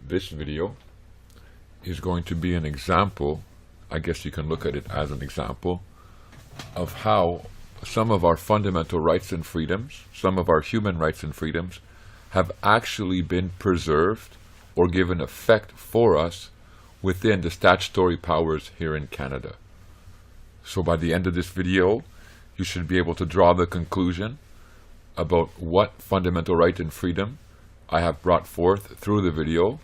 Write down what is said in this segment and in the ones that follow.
This video is going to be an example, I guess you can look at it as an example, of how some of our fundamental rights and freedoms, some of our human rights and freedoms, have actually been preserved or given effect for us within the statutory powers here in Canada. So by the end of this video, you should be able to draw the conclusion about what fundamental right and freedom I have brought forth through the video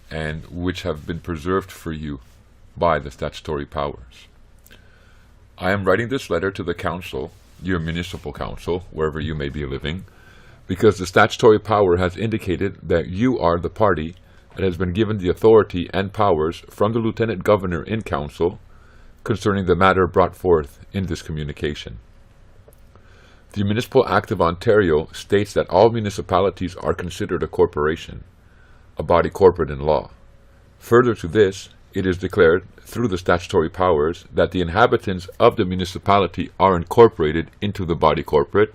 and which have been preserved for you by the statutory powers. I am writing this letter to the council, your municipal council, wherever you may be living, because the statutory power has indicated that you are the party that has been given the authority and powers from the Lieutenant Governor in council concerning the matter brought forth in this communication. The Municipal Act of Ontario states that all municipalities are considered a corporation, a body corporate in law. Further to this, it is declared through the statutory powers that the inhabitants of the municipality are incorporated into the body corporate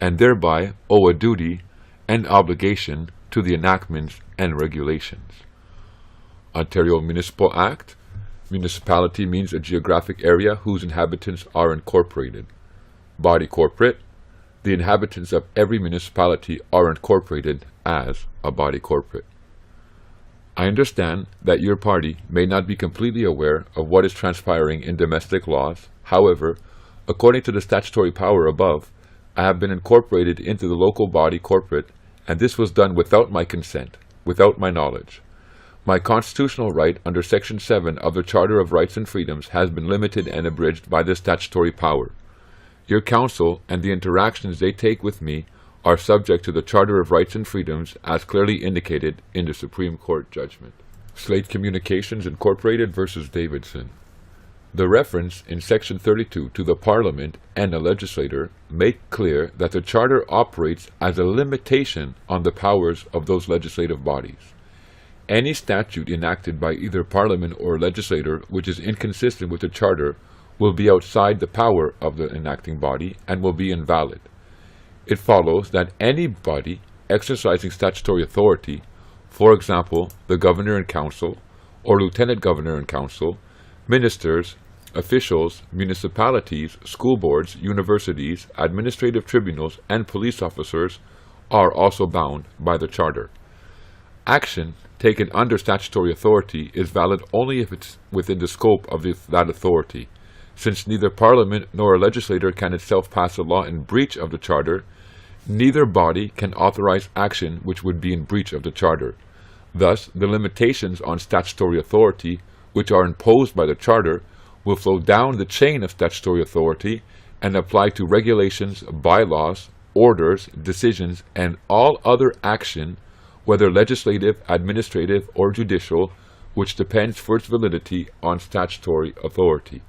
and thereby owe a duty and obligation to the enactments and regulations. Ontario Municipal Act. Municipality means a geographic area whose inhabitants are incorporated. Body corporate. The inhabitants of every municipality are incorporated as a body corporate. I understand that your party may not be completely aware of what is transpiring in domestic laws. However, according to the statutory power above, I have been incorporated into the local body corporate, and this was done without my consent, without my knowledge. My constitutional right under Section 7 of the Charter of Rights and Freedoms has been limited and abridged by this statutory power. Your council and the interactions they take with me are subject to the Charter of Rights and Freedoms as clearly indicated in the Supreme Court judgment. Slate Communications Incorporated versus Davidson. The reference in Section 32 to the Parliament and the legislator make clear that the Charter operates as a limitation on the powers of those legislative bodies. Any statute enacted by either Parliament or legislator which is inconsistent with the Charter will be outside the power of the enacting body and will be invalid. It follows that any body exercising statutory authority, for example, the Governor and Council, or Lieutenant Governor and Council, ministers, officials, municipalities, school boards, universities, administrative tribunals, and police officers are also bound by the Charter. Action taken under statutory authority is valid only if it's within the scope of that authority. Since neither Parliament nor a legislator can itself pass a law in breach of the Charter, neither body can authorize action which would be in breach of the Charter. Thus, the limitations on statutory authority, which are imposed by the Charter, will flow down the chain of statutory authority and apply to regulations, bylaws, orders, decisions, and all other action, whether legislative, administrative, or judicial, which depends for its validity on statutory authority.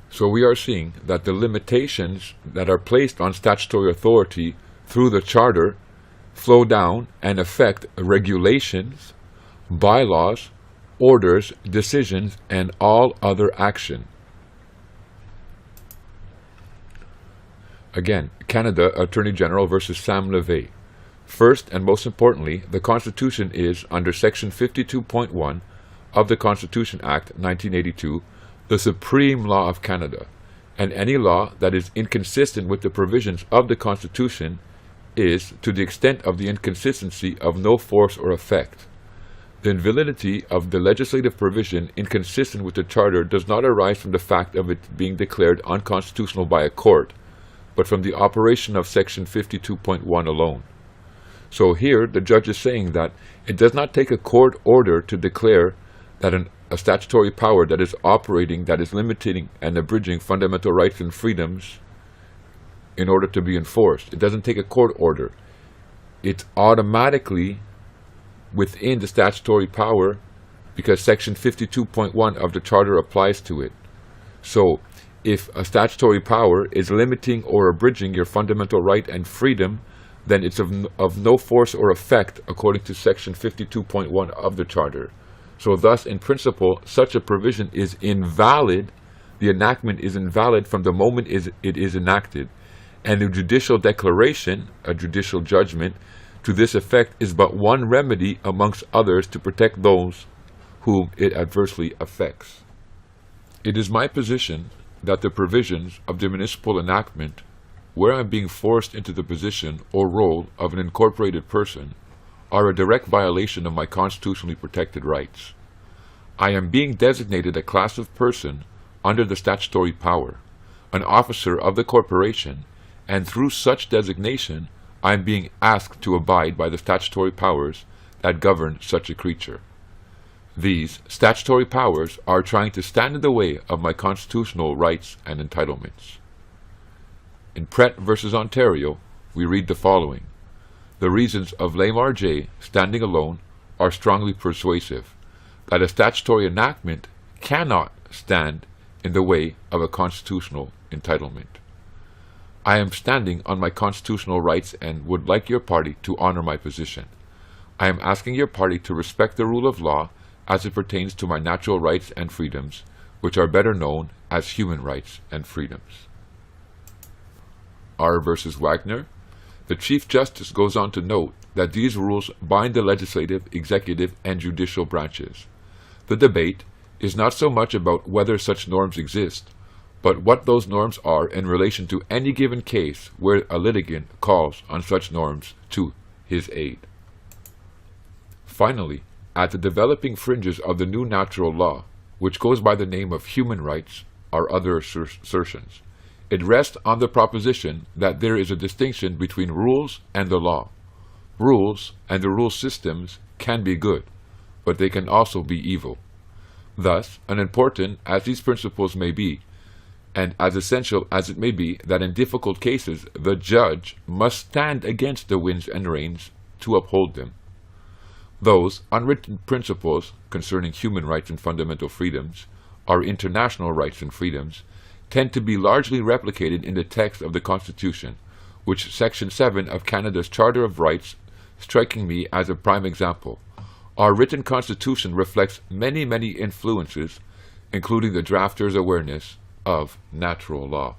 So we are seeing that the limitations that are placed on statutory authority through the Charter flow down and affect regulations, bylaws, orders, decisions, and all other action. Again, Canada Attorney General versus Sam Levay. First and most importantly, the Constitution is, under Section 52.1 of the Constitution Act 1982, the supreme law of Canada, and any law that is inconsistent with the provisions of the Constitution is, to the extent of the inconsistency, of no force or effect. The invalidity of the legislative provision inconsistent with the Charter does not arise from the fact of it being declared unconstitutional by a court, but from the operation of Section 52.1 alone. So here, the judge is saying that it does not take a court order to declare that a statutory power that is operating, that is limiting and abridging fundamental rights and freedoms in order to be enforced. It doesn't take a court order. It's automatically within the statutory power because Section 52.1 of the Charter applies to it. So if a statutory power is limiting or abridging your fundamental right and freedom, then it's of no force or effect according to Section 52.1 of the Charter. So thus, in principle, such a provision is invalid. The enactment is invalid from the moment it is enacted. And a judicial declaration, a judicial judgment, to this effect is but one remedy amongst others to protect those whom it adversely affects. It is my position that the provisions of the municipal enactment, where I am being forced into the position or role of an incorporated person, are a direct violation of my constitutionally protected rights. I am being designated a class of person under the statutory power, an officer of the corporation, and through such designation I am being asked to abide by the statutory powers that govern such a creature. These statutory powers are trying to stand in the way of my constitutional rights and entitlements. In Pret v. Ontario, we read the following: "The reasons of Lamar J. standing alone are strongly persuasive that a statutory enactment cannot stand in the way of a constitutional entitlement. I am standing on my constitutional rights and would like your party to honor my position. I am asking your party to respect the rule of law as it pertains to my natural rights and freedoms, which are better known as human rights and freedoms." R. v. Wagner. The Chief Justice goes on to note that these rules bind the legislative, executive, and judicial branches. The debate is not so much about whether such norms exist, but what those norms are in relation to any given case where a litigant calls on such norms to his aid. Finally, at the developing fringes of the new natural law, which goes by the name of human rights, are other assertions. It rests on the proposition that there is a distinction between rules and the law. Rules and the rule systems can be good, but they can also be evil. Thus, unimportant as these principles may be, and as essential as it may be that in difficult cases the judge must stand against the winds and rains to uphold them, those unwritten principles concerning human rights and fundamental freedoms, our international rights and freedoms, tend to be largely replicated in the text of the Constitution, which Section 7 of Canada's Charter of Rights striking me as a prime example. Our written Constitution reflects many, many influences, including the drafter's awareness of natural law.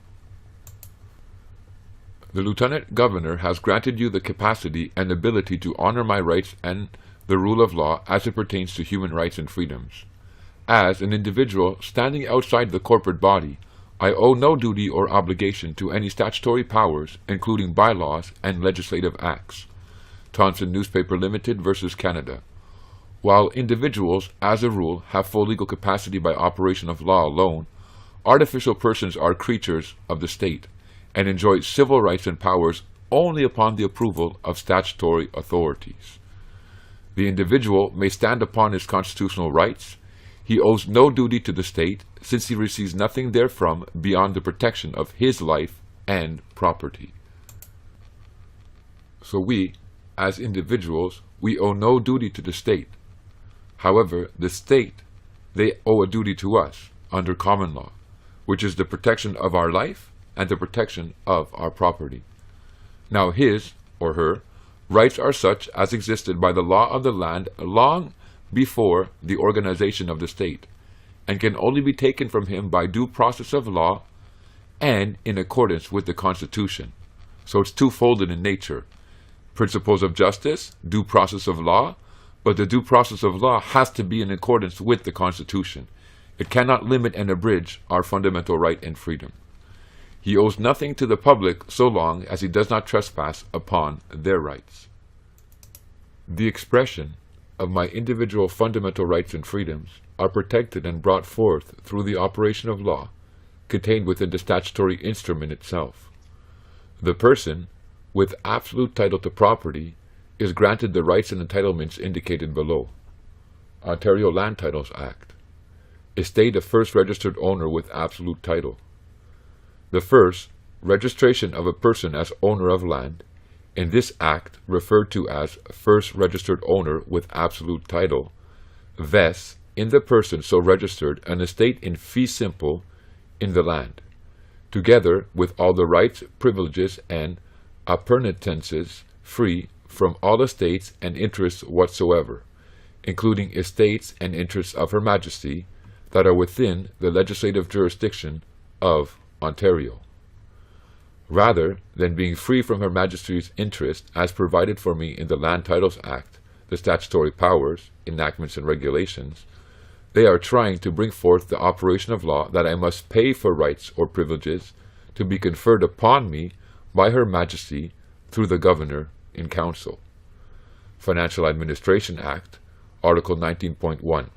The Lieutenant Governor has granted you the capacity and ability to honor my rights and the rule of law as it pertains to human rights and freedoms. As an individual standing outside the corporate body, I owe no duty or obligation to any statutory powers, including bylaws and legislative acts. Thomson Newspaper Limited versus Canada. While individuals, as a rule, have full legal capacity by operation of law alone, artificial persons are creatures of the state and enjoy civil rights and powers only upon the approval of statutory authorities. The individual may stand upon his constitutional rights. He owes no duty to the state, since he receives nothing therefrom beyond the protection of his life and property. So we, as individuals, we owe no duty to the state. However, the state, they owe a duty to us under common law, which is the protection of our life and the protection of our property. Now his, or her, rights are such as existed by the law of the land long before the organization of the state, and can only be taken from him by due process of law and in accordance with the Constitution. So it's twofolded in nature. Principles of justice, due process of law, but the due process of law has to be in accordance with the Constitution. It cannot limit and abridge our fundamental right and freedom. He owes nothing to the public so long as he does not trespass upon their rights. The expression of my individual fundamental rights and freedoms are protected and brought forth through the operation of law contained within the statutory instrument itself. The person, with absolute title to property, is granted the rights and entitlements indicated below. Ontario Land Titles Act. Estate of first registered owner with absolute title. The first, registration of a person as owner of land, in this act referred to as first registered owner with absolute title, vests in the person so registered an estate in fee simple in the land, together with all the rights, privileges, and appurtenances free from all estates and interests whatsoever, including estates and interests of Her Majesty that are within the legislative jurisdiction of Ontario. rather than being free from Her Majesty's interest as provided for me in the Land Titles Act, the statutory powers, enactments, and regulations, they are trying to bring forth the operation of law that I must pay for rights or privileges to be conferred upon me by Her Majesty through the Governor in Council. Financial Administration Act, Article 19.1.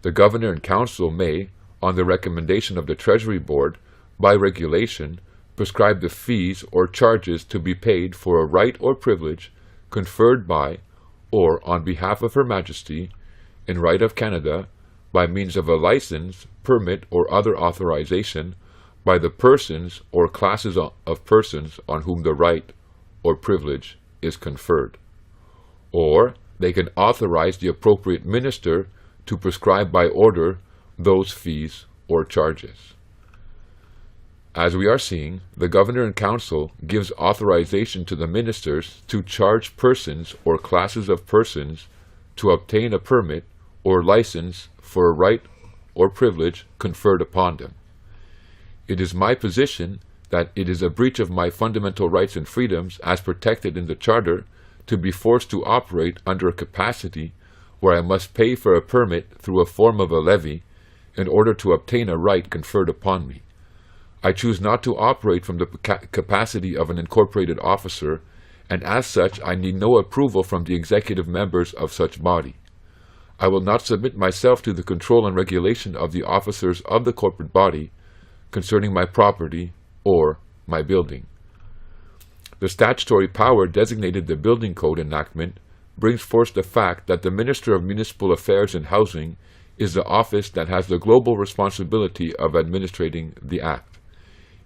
The Governor in Council may, on the recommendation of the Treasury Board, by regulation, prescribe the fees or charges to be paid for a right or privilege conferred by or on behalf of Her Majesty in right of Canada by means of a license, permit, or other authorization by the persons or classes of persons on whom the right or privilege is conferred. Or they can authorize the appropriate minister to prescribe by order those fees or charges. As we are seeing, the Governor and Council gives authorization to the ministers to charge persons or classes of persons to obtain a permit or license for a right or privilege conferred upon them. It is my position that it is a breach of my fundamental rights and freedoms as protected in the Charter to be forced to operate under a capacity where I must pay for a permit through a form of a levy in order to obtain a right conferred upon me. I choose not to operate from the capacity of an incorporated officer, and as such I need no approval from the executive members of such body. I will not submit myself to the control and regulation of the officers of the corporate body concerning my property or my building. The statutory power designated the Building Code enactment brings forth the fact that the Minister of Municipal Affairs and Housing is the office that has the global responsibility of administrating the Act.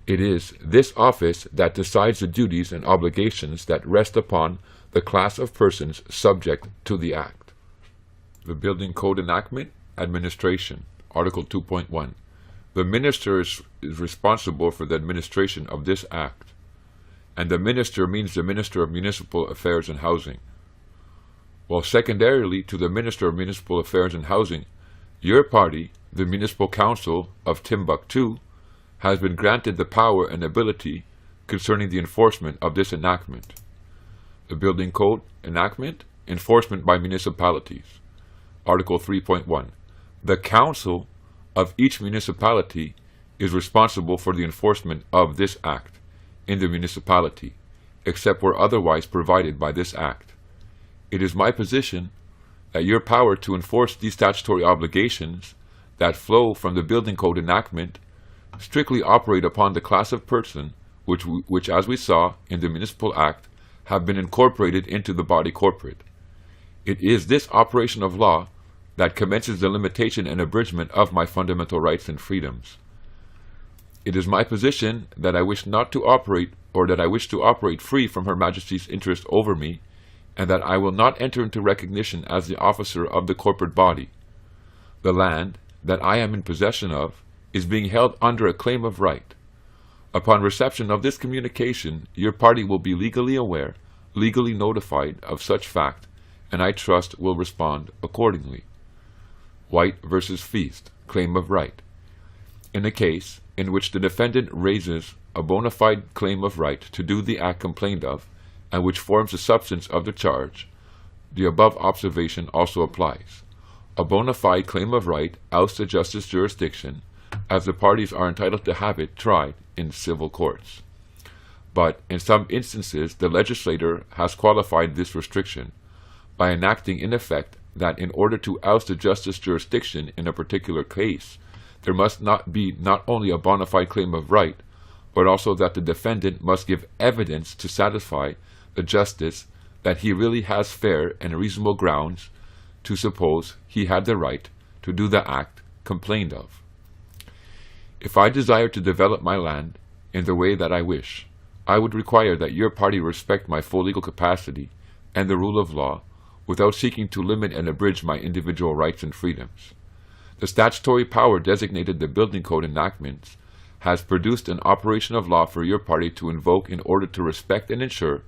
It is this office that decides the duties and obligations that rest upon the class of persons subject to the Act. The Building Code Enactment, Administration, Article 2.1. The Minister is responsible for the administration of this Act, and the Minister means the Minister of Municipal Affairs and Housing. While secondarily to the Minister of Municipal Affairs and Housing, your party, the Municipal Council of Timbuktu, has been granted the power and ability concerning the enforcement of this enactment. The Building Code Enactment, Enforcement by Municipalities. Article 3.1. The Council of each municipality is responsible for the enforcement of this Act in the municipality, except where otherwise provided by this Act. It is my position that your power to enforce these statutory obligations that flow from the Building Code enactment strictly operate upon the class of person which, as we saw in the Municipal Act, have been incorporated into the body corporate. It is this operation of law that commences the limitation and abridgment of my fundamental rights and freedoms. It is my position that I wish not to operate, or that I wish to operate free from Her Majesty's interest over me, and that I will not enter into recognition as the officer of the corporate body. The land that I am in possession of is being held under a claim of right. Upon reception of this communication, your party will be legally aware, legally notified of such fact, and I trust will respond accordingly. White versus Feast, Claim of Right. In a case in which the defendant raises a bona fide claim of right to do the act complained of, and which forms the substance of the charge, the above observation also applies. A bona fide claim of right outs the justice jurisdiction, as the parties are entitled to have it tried in civil courts. But in some instances, the legislator has qualified this restriction by enacting in effect that in order to oust the justice jurisdiction in a particular case, there must not be not only a bona fide claim of right, but also that the defendant must give evidence to satisfy the justice that he really has fair and reasonable grounds to suppose he had the right to do the act complained of. If I desire to develop my land in the way that I wish, I would require that your party respect my full legal capacity and the rule of law without seeking to limit and abridge my individual rights and freedoms. The statutory power designated the Building Code enactments has produced an operation of law for your party to invoke in order to respect and ensure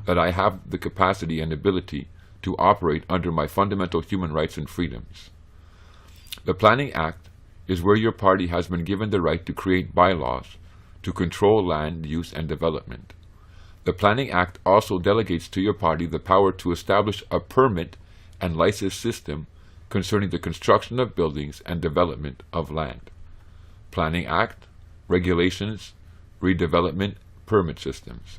that I have the capacity and ability to operate under my fundamental human rights and freedoms. The Planning Act is where your party has been given the right to create bylaws to control land use and development. The Planning Act also delegates to your party the power to establish a permit and license system concerning the construction of buildings and development of land. Planning Act, regulations, redevelopment, permit systems.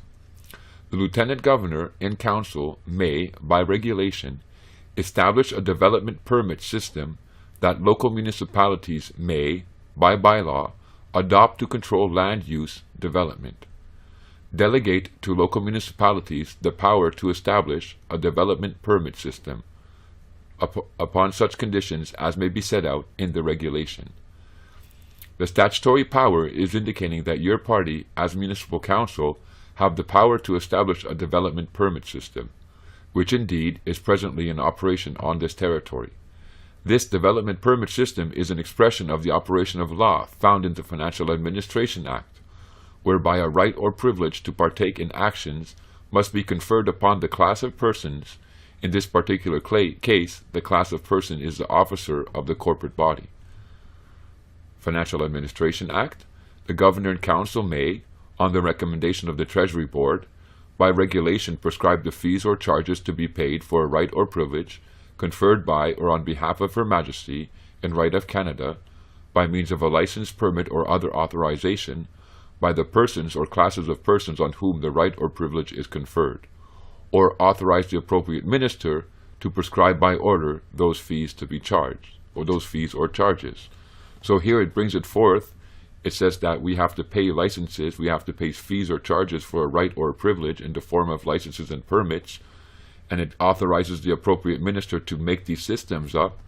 The Lieutenant Governor in Council may, by regulation, establish a development permit system that local municipalities may, by bylaw, adopt to control land use development. Delegate to local municipalities the power to establish a development permit system upon such conditions as may be set out in the regulation. The statutory power is indicating that your party, as municipal council, have the power to establish a development permit system, which indeed is presently in operation on this territory. This development permit system is an expression of the operation of law found in the Financial Administration Act, whereby a right or privilege to partake in actions must be conferred upon the class of persons. In this particular case, the class of person is the officer of the corporate body. Financial Administration Act, the Governor and Council may, on the recommendation of the Treasury Board, by regulation prescribe the fees or charges to be paid for a right or privilege conferred by or on behalf of Her Majesty in right of Canada by means of a license, permit, or other authorization by the persons or classes of persons on whom the right or privilege is conferred, or authorize the appropriate minister to prescribe by order those fees to be charged, or those fees or charges. So here it brings it forth. It says that we have to pay licenses, we have to pay fees or charges for a right or a privilege in the form of licenses and permits, and it authorizes the appropriate minister to make these systems up.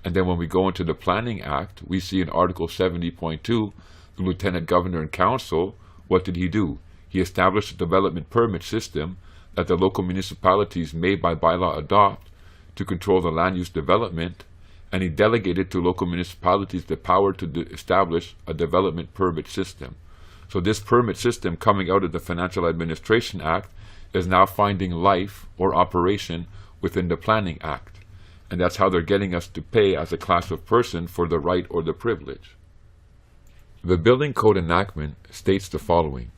And then when we go into the Planning Act, we see in Article 70.2, the Lieutenant Governor and Council, what did he do? He established a development permit system that the local municipalities may by bylaw adopt to control the land use development, and he delegated to local municipalities the power to establish a development permit system. So this permit system coming out of the Financial Administration Act is now finding life or operation within the Planning Act. And that's how they're getting us to pay as a class of person for the right or the privilege. The Building Code enactment states the following: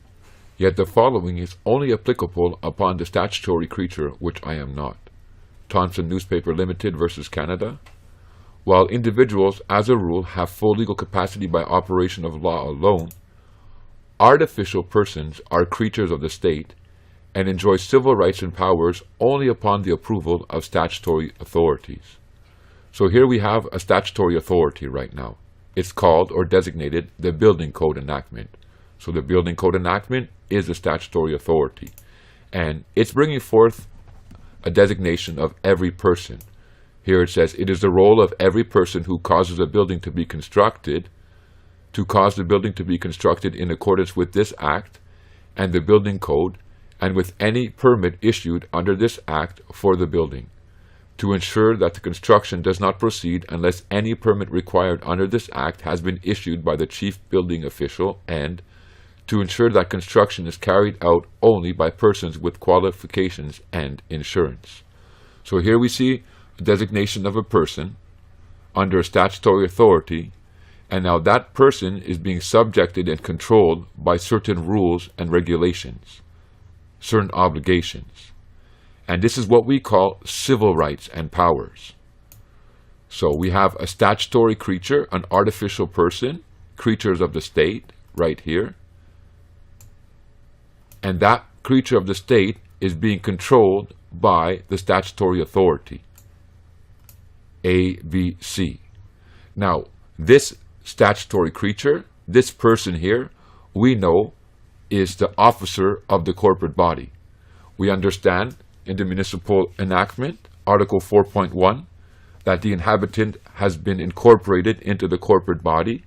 yet the following is only applicable upon the statutory creature which I am not. Thomson Newspaper Limited versus Canada. While individuals, as a rule, have full legal capacity by operation of law alone, artificial persons are creatures of the state and enjoy civil rights and powers only upon the approval of statutory authorities. So here we have a statutory authority right now. It's called or designated the Building Code enactment. So the Building Code enactment is a statutory authority, and it's bringing forth a designation of every person. Here it says, it is the role of every person who causes a building to be constructed to cause the building to be constructed in accordance with this Act and the Building Code and with any permit issued under this Act for the building, to ensure that the construction does not proceed unless any permit required under this Act has been issued by the chief building official, and to ensure that construction is carried out only by persons with qualifications and insurance. So here we see designation of a person under a statutory authority, and now that person is being subjected and controlled by certain rules and regulations, certain obligations. And this is what we call civil rights and powers. So we have a statutory creature, an artificial person, creatures of the state, right here. And that creature of the state is being controlled by the statutory authority. A, B, C. Now, this statutory creature, this person here, we know is the officer of the corporate body. We understand in the Municipal enactment, Article 4.1, that the inhabitant has been incorporated into the corporate body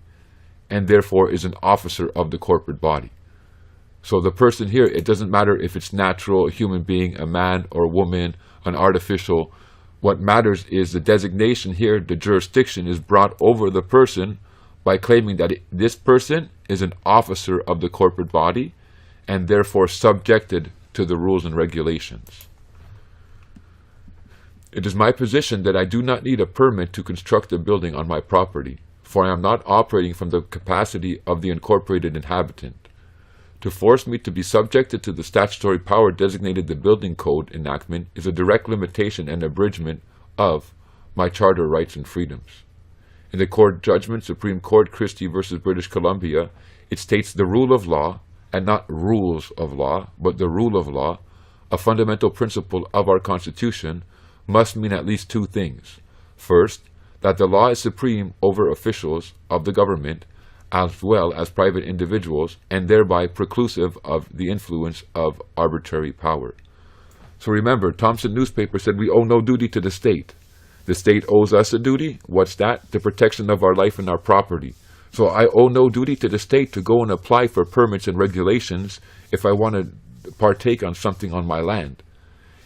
and therefore is an officer of the corporate body. So the person here, it doesn't matter if it's natural, a human being, a man or a woman, an artificial. What matters is the designation here, the jurisdiction is brought over the person by claiming that this person is an officer of the corporate body and therefore subjected to the rules and regulations. It is my position that I do not need a permit to construct a building on my property, for I am not operating from the capacity of the incorporated inhabitant. To force me to be subjected to the statutory power designated the Building Code enactment is a direct limitation and abridgment of my charter rights and freedoms. In the court judgment, Supreme Court Christie v. British Columbia, it states the rule of law, and not rules of law, but the rule of law, a fundamental principle of our Constitution, must mean at least two things. First, that the law is supreme over officials of the government, as well as private individuals, and thereby preclusive of the influence of arbitrary power. So remember, Thomson newspaper said we owe no duty to the state. The state owes us a duty. What's that? The protection of our life and our property. So I owe no duty to the state to go and apply for permits and regulations if I want to partake on something on my land.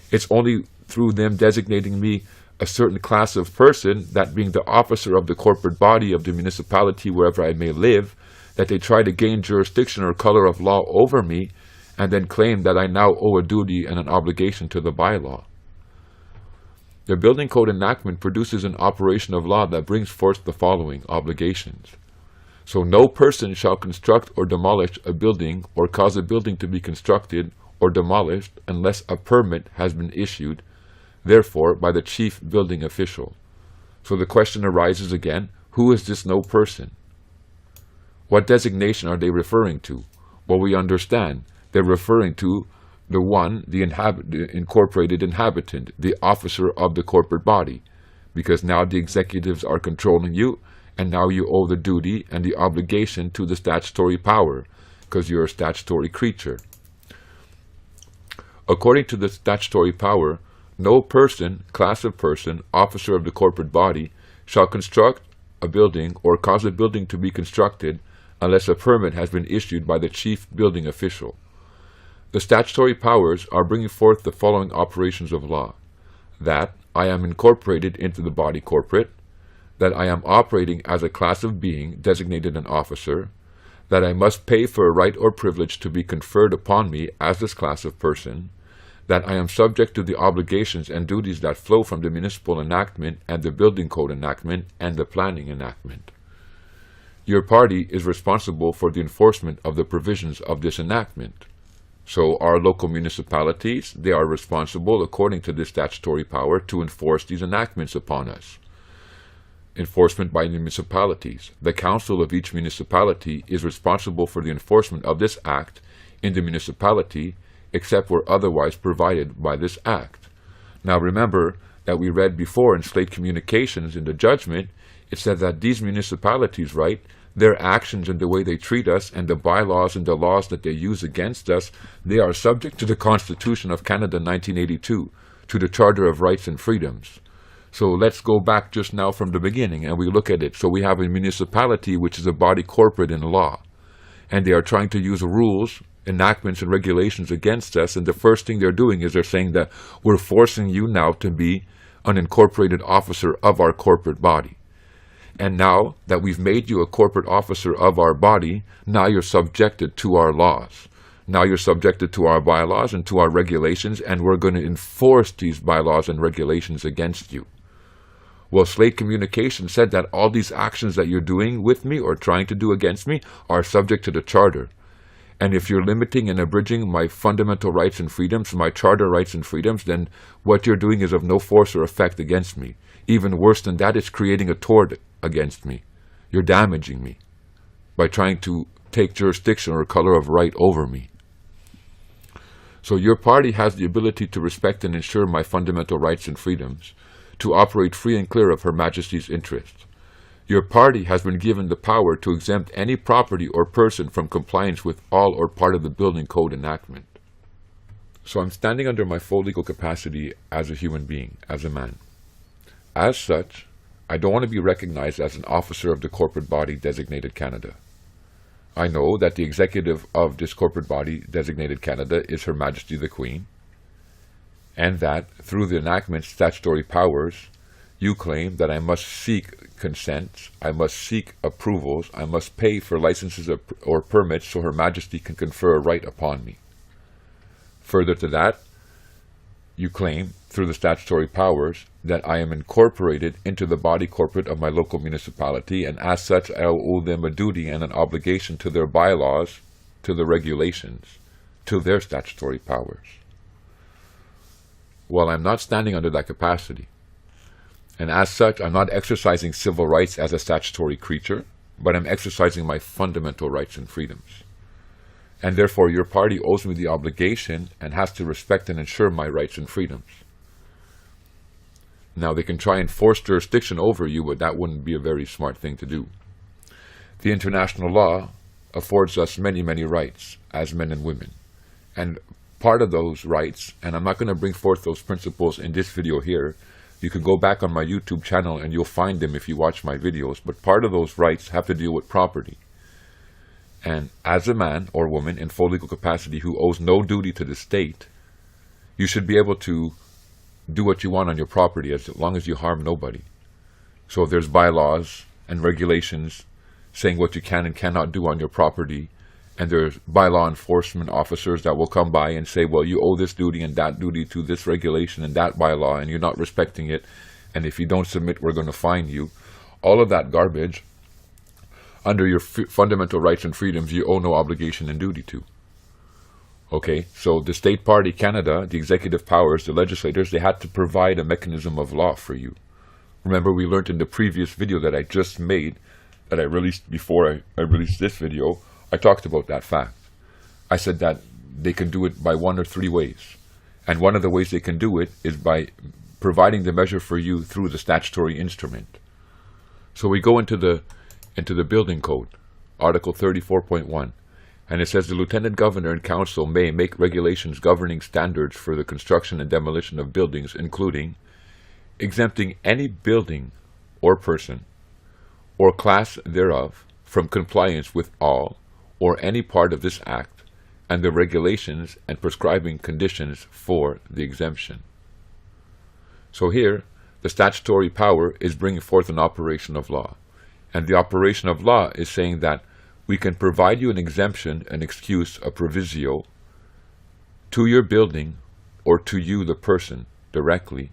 It's only through them designating me a certain class of person, that being the officer of the corporate body of the municipality wherever I may live, that they try to gain jurisdiction or color of law over me, and then claim that I now owe a duty and an obligation to the bylaw. The Building Code enactment produces an operation of law that brings forth the following obligations. So no person shall construct or demolish a building or cause a building to be constructed or demolished unless a permit has been issued, therefore by the chief building official. So the question arises again, who is this no person? What designation are they referring to? Well, we understand they're referring to the incorporated inhabitant, the officer of the corporate body, because now the executives are controlling you, and now you owe the duty and the obligation to the statutory power, because you're a statutory creature. According to the statutory power, no person, class of person, officer of the corporate body, shall construct a building or cause a building to be constructed unless a permit has been issued by the chief building official. The statutory powers are bringing forth the following operations of law: that I am incorporated into the body corporate, that I am operating as a class of being designated an officer, that I must pay for a right or privilege to be conferred upon me as this class of person, that I am subject to the obligations and duties that flow from the municipal enactment and the building code enactment and the planning enactment. Your party is responsible for the enforcement of the provisions of this enactment. So our local municipalities, they are responsible according to this statutory power to enforce these enactments upon us. Enforcement by municipalities. The council of each municipality is responsible for the enforcement of this act in the municipality, except where otherwise provided by this act. Now remember that we read before in Slate Communications in the judgment, it said that these municipalities, right, their actions and the way they treat us and the bylaws and the laws that they use against us, they are subject to the Constitution of Canada 1982, to the Charter of Rights and Freedoms. So let's go back just now from the beginning and we look at it. So we have a municipality which is a body corporate in law, and they are trying to use rules, enactments and regulations against us, and the first thing they're doing is they're saying that we're forcing you now to be an incorporated officer of our corporate body. And now that we've made you a corporate officer of our body, now you're subjected to our laws. Now you're subjected to our bylaws and to our regulations, and we're going to enforce these bylaws and regulations against you. Well, Slate Communications said that all these actions that you're doing with me or trying to do against me are subject to the Charter. And if you're limiting and abridging my fundamental rights and freedoms, my charter rights and freedoms, then what you're doing is of no force or effect against me. Even worse than that, it's creating a tort against me. You're damaging me by trying to take jurisdiction or color of right over me. So your party has the ability to respect and ensure my fundamental rights and freedoms, to operate free and clear of Her Majesty's interests. Your party has been given the power to exempt any property or person from compliance with all or part of the Building Code enactment. So I'm standing under my full legal capacity as a human being, as a man. As such, I don't want to be recognized as an officer of the corporate body designated Canada. I know that the executive of this corporate body designated Canada is Her Majesty the Queen, and that through the enactment statutory powers, you claim that I must seek consents, I must seek approvals, I must pay for licenses or permits so Her Majesty can confer a right upon me. Further to that, you claim, through the statutory powers, that I am incorporated into the body corporate of my local municipality, and as such I owe them a duty and an obligation to their bylaws to the regulations, to their statutory powers. Well, I'm not standing under that capacity. And as such, I'm not exercising civil rights as a statutory creature, but I'm exercising my fundamental rights and freedoms. And therefore, your party owes me the obligation and has to respect and ensure my rights and freedoms. Now, they can try and force jurisdiction over you, but that wouldn't be a very smart thing to do. The international law affords us many, many rights as men and women. And part of those rights, and I'm not going to bring forth those principles in this video here, you can go back on my YouTube channel and you'll find them if you watch my videos, but part of those rights have to deal with property. And as a man or woman in full legal capacity who owes no duty to the state, you should be able to do what you want on your property as long as you harm nobody. So if there's bylaws and regulations saying what you can and cannot do on your property, and there's bylaw enforcement officers that will come by and say, well, you owe this duty and that duty to this regulation and that bylaw, and you're not respecting it, and if you don't submit, we're going to fine you. All of that garbage, under your fundamental rights and freedoms, you owe no obligation and duty to. Okay, so the state party, Canada, the executive powers, the legislators, they had to provide a mechanism of law for you. Remember, we learned in the previous video that I just made, that I released before I released this video, I talked about that fact. I said that they can do it by one or three ways. And one of the ways they can do it is by providing the measure for you through the statutory instrument. So we go into the building code, Article 34.1, and it says the Lieutenant Governor and Council may make regulations governing standards for the construction and demolition of buildings, including exempting any building or person or class thereof from compliance with all or any part of this act and the regulations and prescribing conditions for the exemption. So here, the statutory power is bringing forth an operation of law. And the operation of law is saying that we can provide you an exemption, an excuse, a provisio to your building or to you, the person, directly,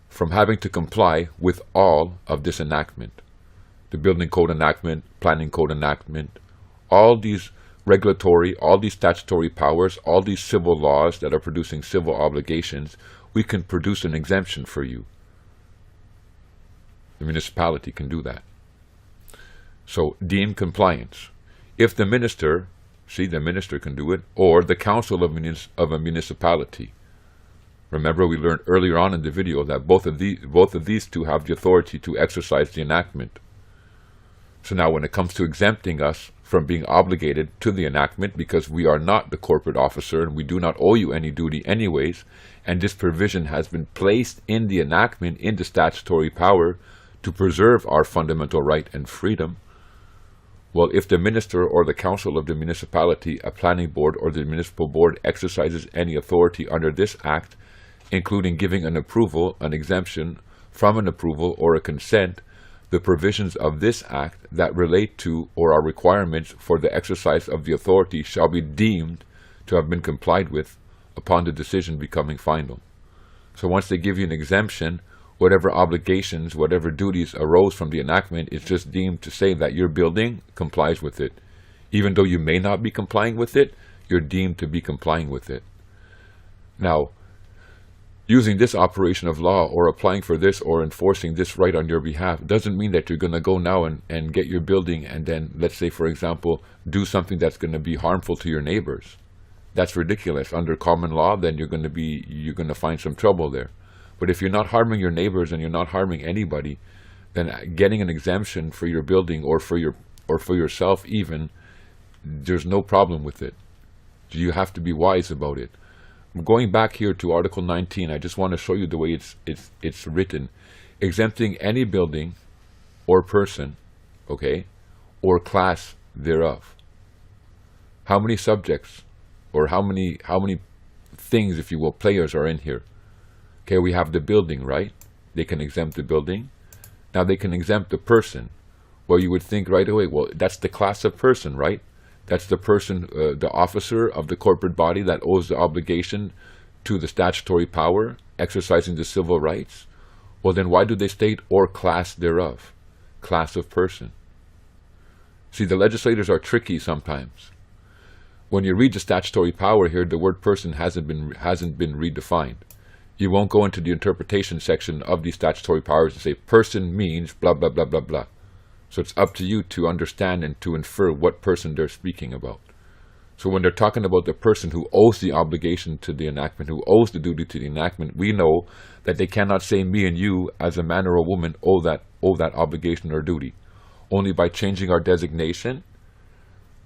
from having to comply with all of this enactment. The building code enactment, planning code enactment, all these regulatory, all these statutory powers, all these civil laws that are producing civil obligations, we can produce an exemption for you. The municipality can do that. So, deem compliance. If the minister, see, the minister can do it, or the council of a municipality. Remember, we learned earlier on in the video that both of these two have the authority to exercise the enactment. So now when it comes to exempting us from being obligated to the enactment, because we are not the corporate officer and we do not owe you any duty anyways, and this provision has been placed in the enactment, in the statutory power, to preserve our fundamental right and freedom, well, if the minister or the council of the municipality, a planning board, or the municipal board exercises any authority under this act, including giving an approval, an exemption from an approval, or a consent, the provisions of this act that relate to or are requirements for the exercise of the authority shall be deemed to have been complied with upon the decision becoming final. So once they give you an exemption, whatever obligations, whatever duties arose from the enactment is just deemed to say that your building complies with it. Even though you may not be complying with it, you're deemed to be complying with it. Now, using this operation of law or applying for this or enforcing this right on your behalf doesn't mean that you're going to go now and get your building and then, let's say, for example, do something that's going to be harmful to your neighbors. That's ridiculous. Under common law, then you're going to find some trouble there. But if you're not harming your neighbors and you're not harming anybody, then getting an exemption for your building or for yourself even, there's no problem with it. You have to be wise about it. Going back here to Article 19, I just want to show you the way it's written. Exempting any building or person, okay, or class thereof. How many subjects or how many things, if you will, players are in here? Okay, we have the building, right? They can exempt the building. Now they can exempt the person. Well, you would think right away, well, that's the class of person, right? That's the person, the officer of the corporate body that owes the obligation to the statutory power, exercising the civil rights. Well, then why do they state or class thereof? Class of person. See, the legislators are tricky sometimes. when you read the statutory power here, the word person hasn't been redefined. You won't go into the interpretation section of the statutory powers and say person means blah, blah, blah, blah, blah. So it's up to you to understand and to infer what person they're speaking about. So when they're talking about the person who owes the obligation to the enactment, who owes the duty to the enactment, we know that they cannot say me and you as a man or a woman owe that obligation or duty. Only by changing our designation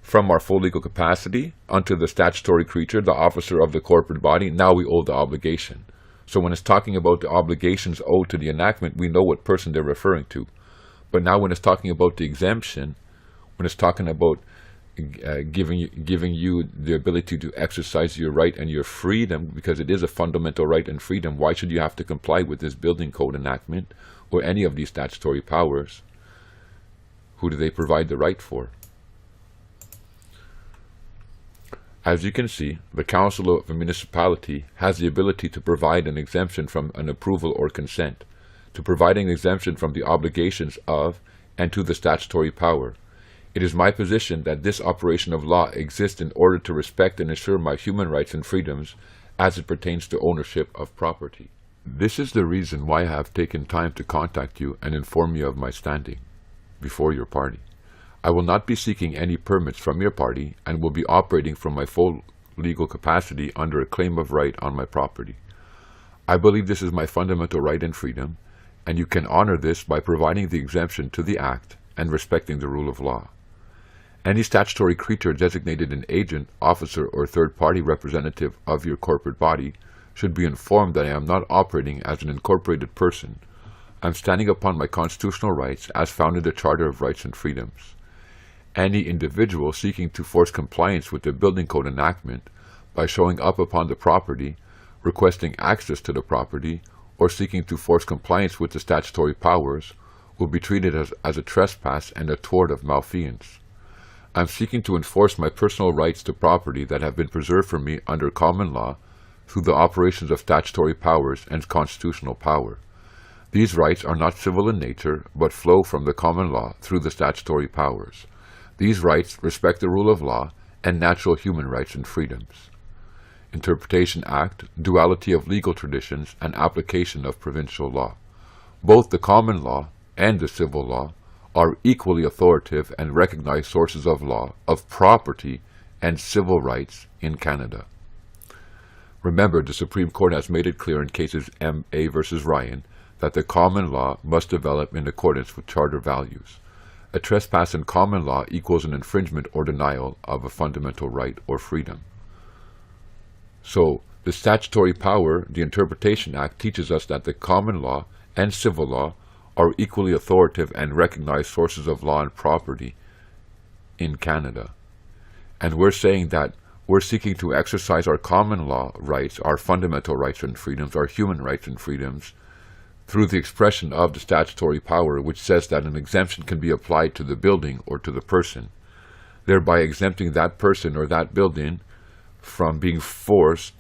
from our full legal capacity unto the statutory creature, the officer of the corporate body, now we owe the obligation. So when it's talking about the obligations owed to the enactment, we know what person they're referring to. But now when it's talking about the exemption, when it's talking about giving you the ability to exercise your right and your freedom, because it is a fundamental right and freedom, why should you have to comply with this building code enactment or any of these statutory powers? Who do they provide the right for? As you can see, the council of a municipality has the ability to provide an exemption from an approval or consent, to provide an exemption from the obligations of and to the statutory power. It is my position that this operation of law exists in order to respect and ensure my human rights and freedoms as it pertains to ownership of property. This is the reason why I have taken time to contact you and inform you of my standing before your party. I will not be seeking any permits from your party and will be operating from my full legal capacity under a claim of right on my property. I believe this is my fundamental right and freedom, and you can honor this by providing the exemption to the Act and respecting the rule of law. Any statutory creature designated an agent, officer, or third-party representative of your corporate body should be informed that I am not operating as an incorporated person. I am standing upon my constitutional rights as found in the Charter of Rights and Freedoms. Any individual seeking to force compliance with the building code enactment by showing up upon the property, requesting access to the property, or seeking to force compliance with the statutory powers will be treated as a trespass and a tort of malfeasance. I am seeking to enforce my personal rights to property that have been preserved for me under common law through the operations of statutory powers and constitutional power. These rights are not civil in nature, but flow from the common law through the statutory powers. These rights respect the rule of law and natural human rights and freedoms. Interpretation Act, duality of legal traditions, and application of provincial law. Both the common law and the civil law are equally authoritative and recognized sources of law, of property, and civil rights in Canada. Remember, the Supreme Court has made it clear in cases M.A. versus Ryan that the common law must develop in accordance with charter values. A trespass in common law equals an infringement or denial of a fundamental right or freedom. So, the statutory power, the Interpretation Act, teaches us that the common law and civil law are equally authoritative and recognized sources of law and property in Canada. And we're saying that we're seeking to exercise our common law rights, our fundamental rights and freedoms, our human rights and freedoms, through the expression of the statutory power, which says that an exemption can be applied to the building or to the person, thereby exempting that person or that building from being forced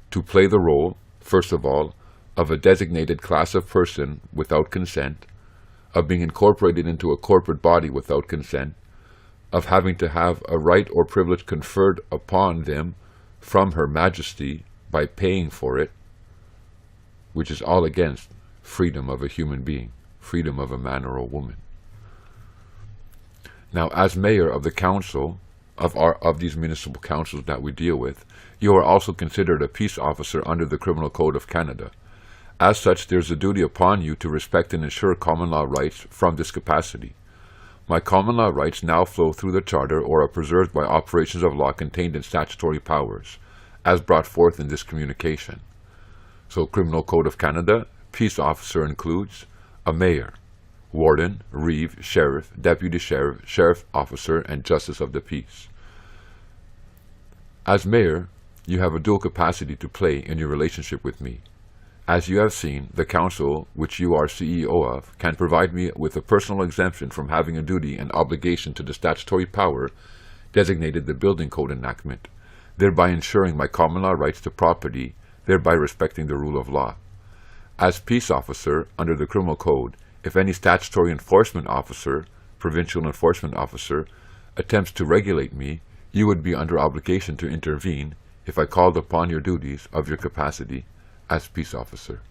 to play the role, first of all, of a designated class of person without consent, of being incorporated into a corporate body without consent, of having to have a right or privilege conferred upon them from Her Majesty by paying for it, which is all against freedom of a human being, freedom of a man or a woman. Now, as mayor of the council, of these municipal councils that we deal with, you are also considered a peace officer under the Criminal Code of Canada. As such, there's a duty upon you to respect and ensure common law rights from this capacity. My common law rights now flow through the Charter or are preserved by operations of law contained in statutory powers, as brought forth in this communication. So, Criminal Code of Canada, peace officer includes a mayor, warden, reeve, sheriff, deputy sheriff, sheriff officer, and justice of the peace. As mayor, you have a dual capacity to play in your relationship with me. As you have seen, the council, which you are CEO of, can provide me with a personal exemption from having a duty and obligation to the statutory power designated the Building Code enactment, thereby ensuring my common law rights to property, thereby respecting the rule of law. As peace officer under the Criminal Code, if any statutory enforcement officer, provincial enforcement officer, attempts to regulate me, you would be under obligation to intervene if I called upon your duties of your capacity as peace officer.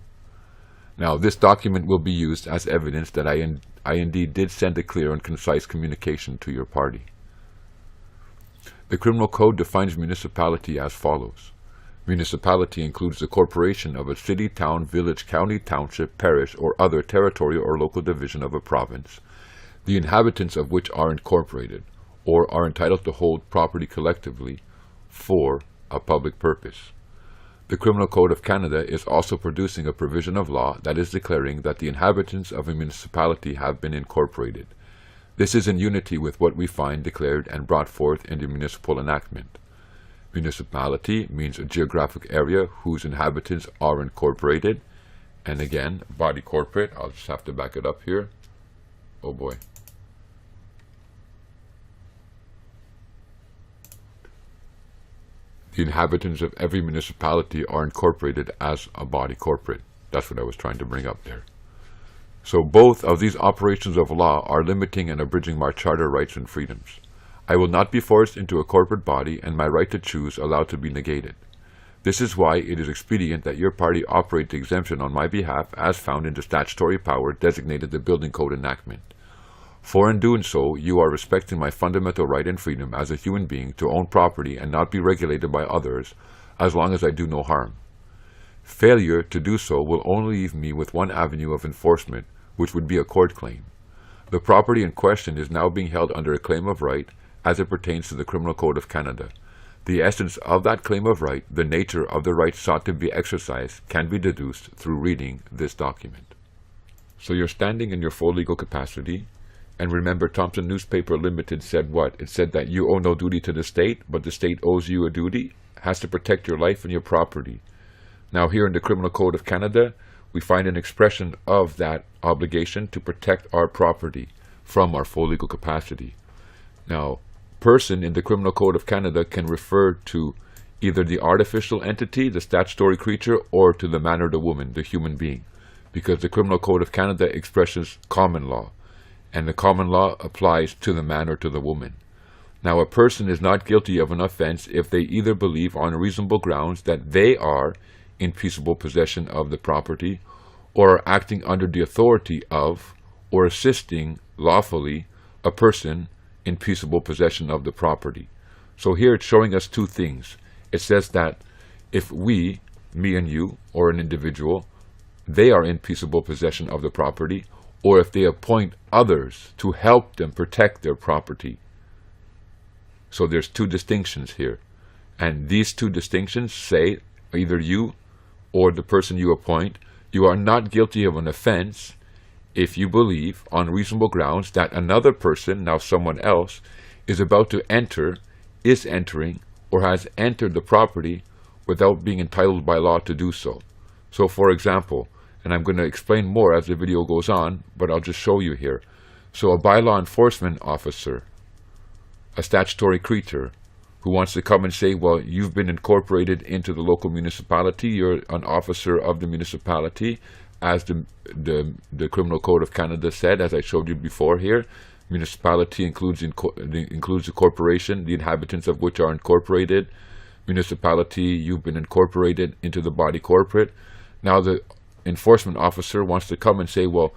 Now, this document will be used as evidence that I indeed did send a clear and concise communication to your party. The Criminal Code defines municipality as follows. Municipality includes the corporation of a city, town, village, county, township, parish, or other territorial or local division of a province, the inhabitants of which are incorporated, or are entitled to hold property collectively for a public purpose. The Criminal Code of Canada is also producing a provision of law that is declaring that the inhabitants of a municipality have been incorporated. This is in unity with what we find declared and brought forth in the municipal enactment. Municipality means a geographic area whose inhabitants are incorporated. And again, body corporate, I'll just have to back it up here. Oh boy. The inhabitants of every municipality are incorporated as a body corporate. That's what I was trying to bring up there. So both of these operations of law are limiting and abridging my charter rights and freedoms. I will not be forced into a corporate body and my right to choose allowed to be negated. This is why it is expedient that your party operate the exemption on my behalf as found in the statutory power designated the Building Code enactment. For in doing so, you are respecting my fundamental right and freedom as a human being to own property and not be regulated by others as long as I do no harm. Failure to do so will only leave me with one avenue of enforcement, which would be a court claim. The property in question is now being held under a claim of right as it pertains to the Criminal Code of Canada. The essence of that claim of right, the nature of the right sought to be exercised, can be deduced through reading this document. So you're standing in your full legal capacity, and remember Thompson Newspaper Limited said what? It said that you owe no duty to the state, but the state owes you a duty, has to protect your life and your property. Now here in the Criminal Code of Canada, we find an expression of that obligation to protect our property from our full legal capacity. Now, person in the Criminal Code of Canada can refer to either the artificial entity, the statutory creature, or to the man or the woman, the human being, because the Criminal Code of Canada expresses common law, and the common law applies to the man or to the woman. Now, a person is not guilty of an offense if they either believe on reasonable grounds that they are in peaceable possession of the property, or are acting under the authority of, or assisting lawfully, a person in peaceable possession of the property. So here it's showing us two things. It says that if we, me and you, or an individual, they are in peaceable possession of the property, or if they appoint others to help them protect their property. So there's two distinctions here. And these two distinctions say either you or the person you appoint, you are not guilty of an offense if you believe on reasonable grounds that another person, now someone else, is about to enter, is entering, or has entered the property without being entitled by law to do so. So for example, and I'm going to explain more as the video goes on, but I'll just show you here. So a bylaw enforcement officer, a statutory creature, who wants to come and say, well, you've been incorporated into the local municipality, you're an officer of the municipality, as the Criminal Code of Canada said, as I showed you before here. Municipality includes the corporation, the inhabitants of which are incorporated. Municipality, you've been incorporated into the body corporate. Now the enforcement officer wants to come and say, well,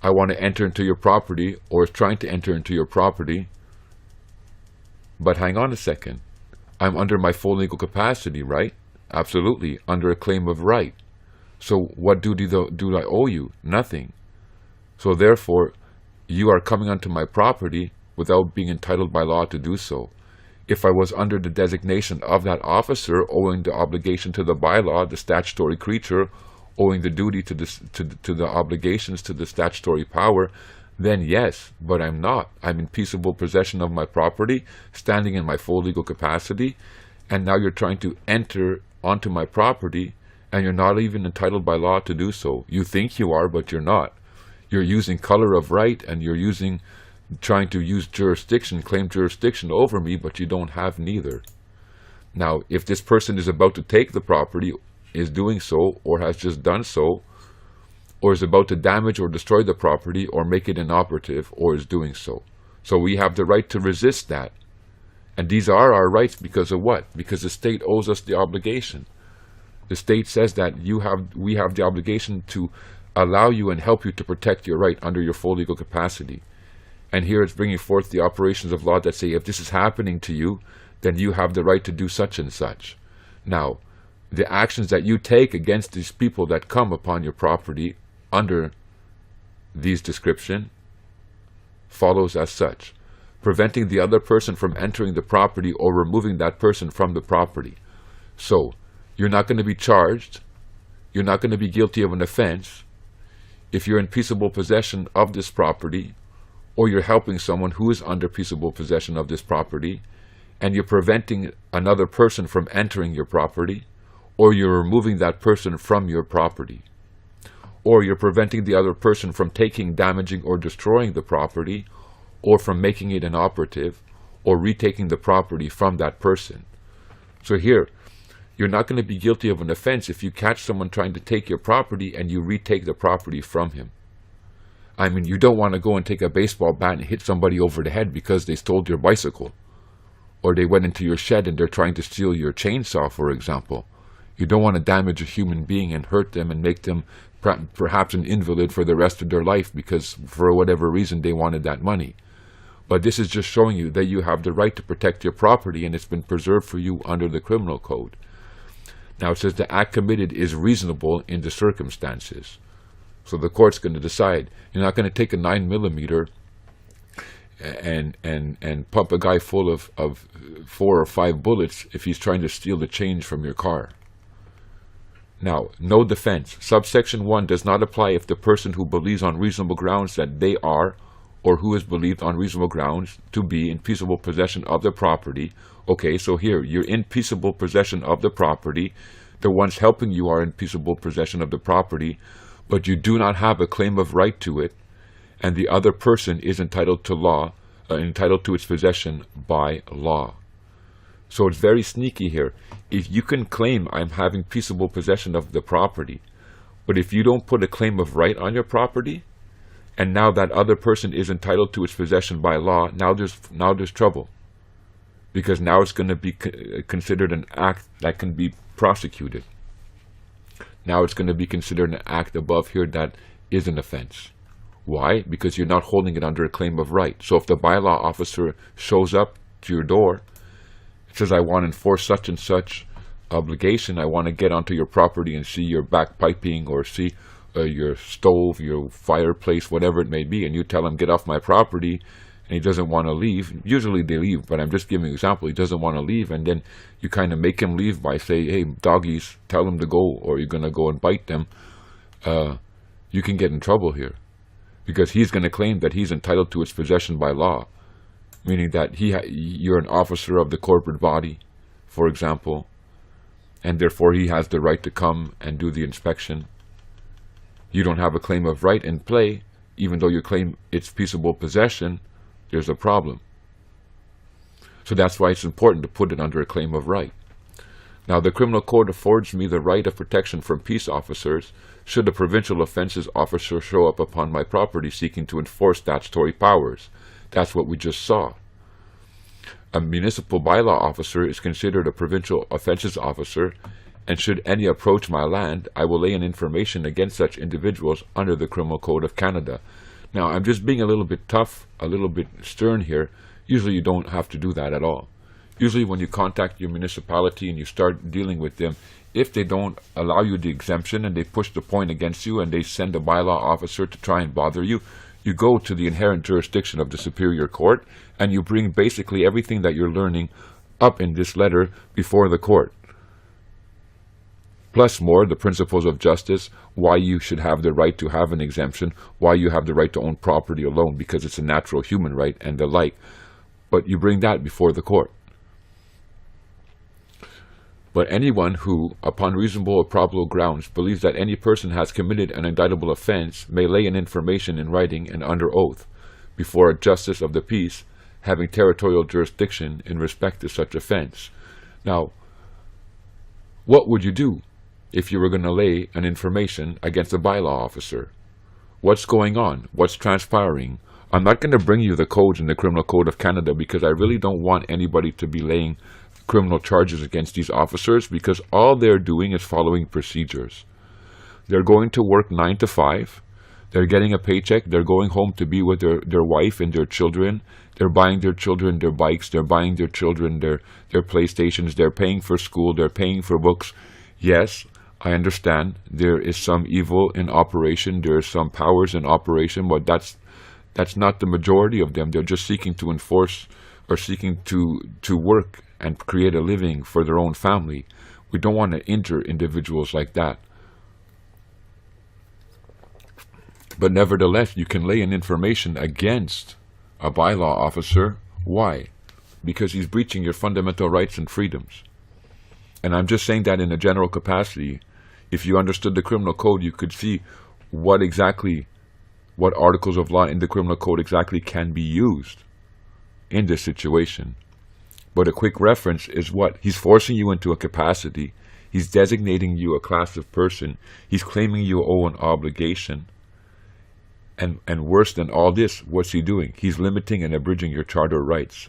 I want to enter into your property, or is trying to enter into your property, but hang on a second. I'm under my full legal capacity, right? Absolutely, under a claim of right. So what duty do I owe you? Nothing. So therefore, you are coming onto my property without being entitled by law to do so. If I was under the designation of that officer, owing the obligation to the bylaw, the statutory creature, owing the duty to the obligations to the statutory power, then yes, but I'm not. I'm in peaceable possession of my property, standing in my full legal capacity, and now you're trying to enter onto my property, and you're not even entitled by law to do so. You think you are, but you're not. You're using color of right, and you're trying to use jurisdiction, claim jurisdiction over me, but you don't have neither. Now, if this person is about to take the property, is doing so, or has just done so, or is about to damage or destroy the property, or make it inoperative, or is doing so. So we have the right to resist that. And these are our rights because of what? Because the state owes us the obligation. The state says that we have the obligation to allow you and help you to protect your right under your full legal capacity. And here it's bringing forth the operations of law that say if this is happening to you, then you have the right to do such and such. Now, the actions that you take against these people that come upon your property under these description follows as such. Preventing the other person from entering the property or removing that person from the property. So, you're not going to be charged, you're not going to be guilty of an offense if you're in peaceable possession of this property, or you're helping someone who is under peaceable possession of this property, and you're preventing another person from entering your property, or you're removing that person from your property, or you're preventing the other person from taking, damaging, or destroying the property, or from making it inoperative, or retaking the property from that person. So here, you're not going to be guilty of an offense if you catch someone trying to take your property and you retake the property from him. I mean, you don't want to go and take a baseball bat and hit somebody over the head because they stole your bicycle, or they went into your shed and they're trying to steal your chainsaw, for example. You don't want to damage a human being and hurt them and make them perhaps an invalid for the rest of their life because for whatever reason they wanted that money. But this is just showing you that you have the right to protect your property, and it's been preserved for you under the criminal code. Now it says the act committed is reasonable in the circumstances. So the court's going to decide. You're not going to take a 9mm and pump a guy full of 4 or 5 bullets if he's trying to steal the change from your car. Now, no defense. Subsection 1 does not apply if the person who believes on reasonable grounds that they are, or who is believed on reasonable grounds to be in peaceable possession of the property. Okay, so here, you're in peaceable possession of the property. The ones helping you are in peaceable possession of the property, but you do not have a claim of right to it, and the other person is entitled to its possession by law. So it's very sneaky here. If you can claim I'm having peaceable possession of the property, but if you don't put a claim of right on your property, and now that other person is entitled to its possession by law, now there's trouble. Because now it's going to be considered an act that can be prosecuted. Now it's going to be considered an act above here that is an offense. Why? Because you're not holding it under a claim of right. So if the bylaw officer shows up to your door, it says, I want to enforce such and such obligation, I want to get onto your property and see your back piping or see your stove, your fireplace, whatever it may be, and you tell him, get off my property, and he doesn't want to leave. Usually they leave, but I'm just giving an example. He doesn't want to leave, and then you kind of make him leave by saying, hey, doggies, tell him to go, or you're going to go and bite them. You can get in trouble here, because he's going to claim that he's entitled to its possession by law, meaning that you're an officer of the corporate body, for example, and therefore he has the right to come and do the inspection. You don't have a claim of right in play, even though you claim it's peaceable possession, there's a problem. So that's why it's important to put it under a claim of right. Now, the criminal code affords me the right of protection from peace officers should a provincial offences officer show up upon my property seeking to enforce statutory powers. That's what we just saw. A municipal bylaw officer is considered a provincial offences officer, and should any approach my land, I will lay an information against such individuals under the Criminal Code of Canada. Now, I'm just being a little bit tough, a little bit stern here. Usually you don't have to do that at all. Usually when you contact your municipality and you start dealing with them, if they don't allow you the exemption and they push the point against you and they send a bylaw officer to try and bother you, you go to the inherent jurisdiction of the Superior Court and you bring basically everything that you're learning up in this letter before the court. Plus more, the principles of justice, why you should have the right to have an exemption, why you have the right to own property alone because it's a natural human right and the like. But you bring that before the court. But anyone who, upon reasonable or probable grounds, believes that any person has committed an indictable offense may lay an information in writing and under oath before a justice of the peace having territorial jurisdiction in respect to such offense. Now, what would you do if you were going to lay an information against a bylaw officer? What's going on? What's transpiring? I'm not going to bring you the codes in the Criminal Code of Canada because I really don't want anybody to be laying criminal charges against these officers, because all they're doing is following procedures. They're going to work 9 to 5. They're getting a paycheck. They're going home to be with their wife and their children. They're buying their children their bikes. They're buying their children their PlayStations. They're paying for school. They're paying for books. Yes, I understand there is some evil in operation. There are some powers in operation, but that's not the majority of them. They're just seeking to enforce or seeking to work and create a living for their own family. We don't want to injure individuals like that. But nevertheless, you can lay an information against a bylaw officer. Why? Because he's breaching your fundamental rights and freedoms. And I'm just saying that in a general capacity. If you understood the criminal code, you could see what articles of law in the criminal code exactly can be used in this situation. But a quick reference is what? He's forcing you into a capacity. He's designating you a class of person. He's claiming you owe an obligation. And worse than all this, what's he doing? He's limiting and abridging your charter rights.